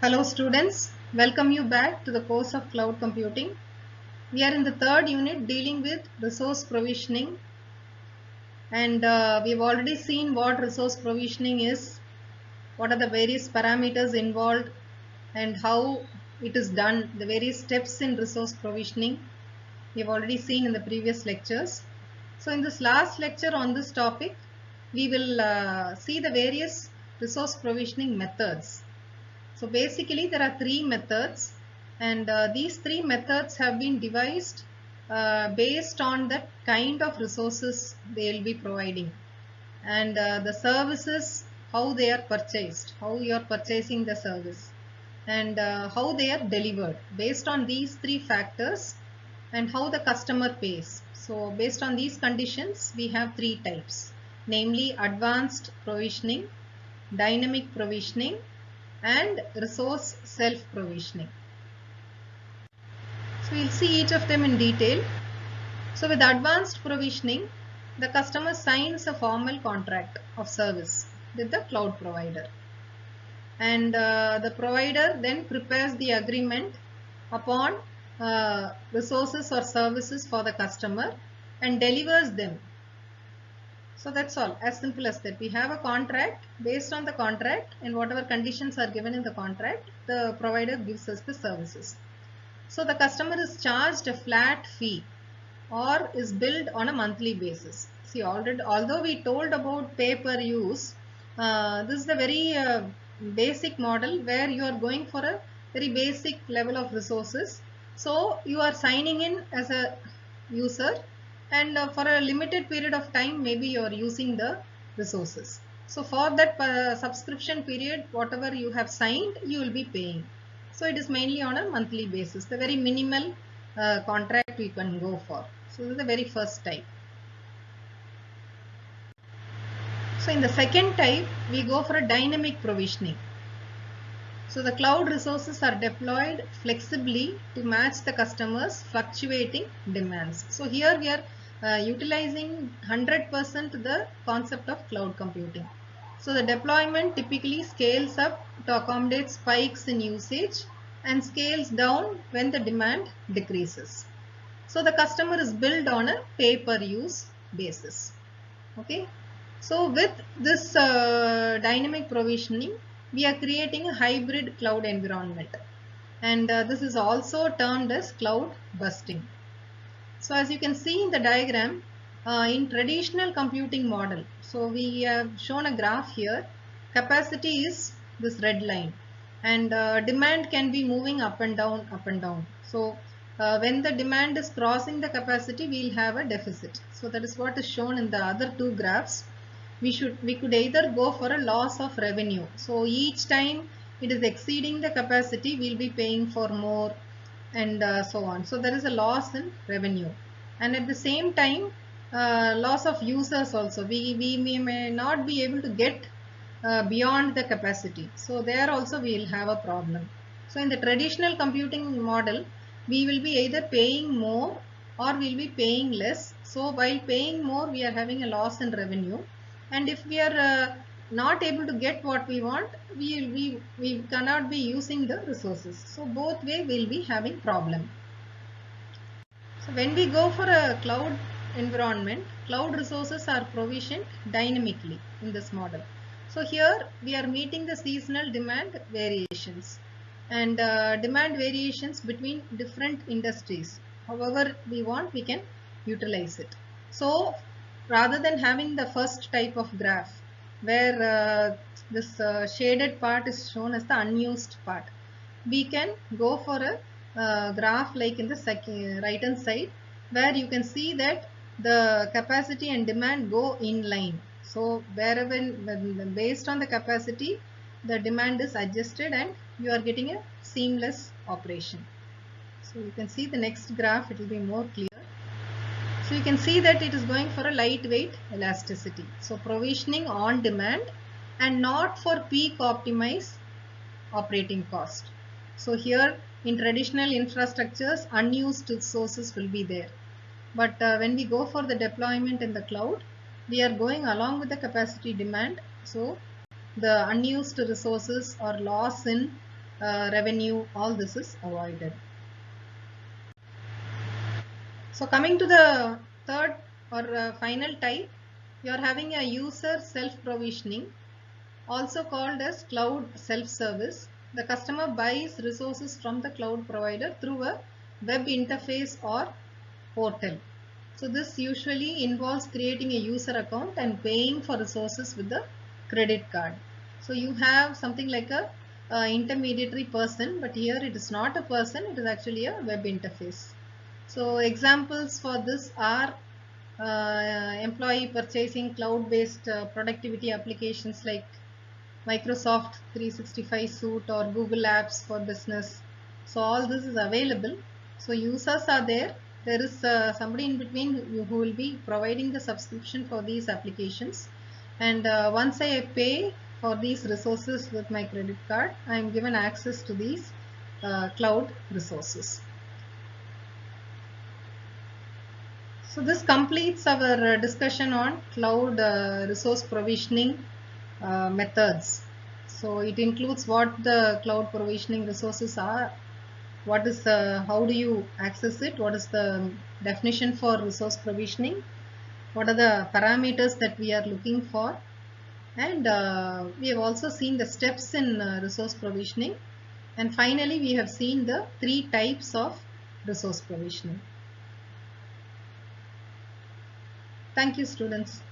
Hello students, welcome you back to the course of cloud computing. We are in the third unit dealing with resource provisioning, and we've already seen what resource provisioning is, what are the various parameters involved and how it is done, the various steps in resource provisioning we've already seen in the previous lectures. So in this last lecture on this topic, we will see the various resource provisioning methods. So basically there are three methods, and these three methods have been devised based on the kind of resources they will be providing, and the services, how they are purchased, how you are purchasing the service, and how they are delivered. Based on these three factors and how the customer pays. So based on these conditions we have three types, namely advanced provisioning, dynamic provisioning and resource self-provisioning. So we'll see each of them in detail. So with advanced provisioning, the customer signs a formal contract of service with the cloud provider, and the provider then prepares the agreement upon resources or services for the customer and delivers them. So that's all, as simple as that. We have a contract. Based on the contract and whatever conditions are given in the contract, the provider gives us the services. So the customer is charged a flat fee or is billed on a monthly basis. See, already, although we told about pay per use, this is the very basic model where you are going for a very basic level of resources. So you are signing in as a user, and for a limited period of time maybe you are using the resources. So for that subscription period, whatever you have signed, you will be paying. So it is mainly on a monthly basis, the very minimal contract we can go for. So this is the very first type. So in the second type, we go for a dynamic provisioning. So the cloud resources are deployed flexibly to match the customer's fluctuating demands. So here we are utilizing 100% the concept of cloud computing. So the deployment typically scales up to accommodate spikes in usage and scales down when the demand decreases. So the customer is billed on a pay per use basis. Okay. So with this dynamic provisioning, we are creating a hybrid cloud environment, and this is also termed as cloud busting. So as you can see in the diagram, in traditional computing model, so we have shown a graph here. Capacity is this red line, and demand can be moving up and down, up and down. So when the demand is crossing the capacity, we will have a deficit. So that is what is shown in the other two graphs. We could either go for a loss of revenue. So each time it is exceeding the capacity, we will be paying for more, and so on. So there is a loss in revenue, and at the same time loss of users also. We may not be able to get beyond the capacity. So there also we will have a problem. So in the traditional computing model, we will be either paying more or we will be paying less. So while paying more, we are having a loss in revenue, and if we are not able to get what we want, we cannot be using the resources. So both way we will be having problem. So when we go for a cloud environment, cloud resources are provisioned dynamically in this model. So here we are meeting the seasonal demand variations and demand variations between different industries. However we want, we can utilize it. So rather than having the first type of graph where this shaded part is shown as the unused part, we can go for a graph like in the right hand side, where you can see that the capacity and demand go in line. So wherever based on the capacity, the demand is adjusted and you are getting a seamless operation. So you can see the next graph, it will be more clear. So you can see that it is going for a lightweight elasticity. So provisioning on demand and not for peak optimized operating cost. So here in traditional infrastructures, unused resources will be there. But when we go for the deployment in the cloud, we are going along with the capacity demand. So the unused resources or loss in revenue, all this is avoided. So coming to the third or final type, you are having a user self-provisioning, also called as cloud self-service. The customer buys resources from the cloud provider through a web interface or portal. So this usually involves creating a user account and paying for resources with the credit card. So you have something like a intermediary person, but here it is not a person, it is actually a web interface. So examples for this are employee purchasing cloud-based productivity applications like Microsoft 365 Suite or Google Apps for business. So all this is available. So users are there. There is somebody in between who will be providing the subscription for these applications. And once I pay for these resources with my credit card, I am given access to these cloud resources. So this completes our discussion on cloud resource provisioning methods. So it includes what the cloud provisioning resources are, what is how do you access it, what is the definition for resource provisioning, what are the parameters that we are looking for, and we have also seen the steps in resource provisioning, and finally we have seen the 3 types of resource provisioning. Thank you, students.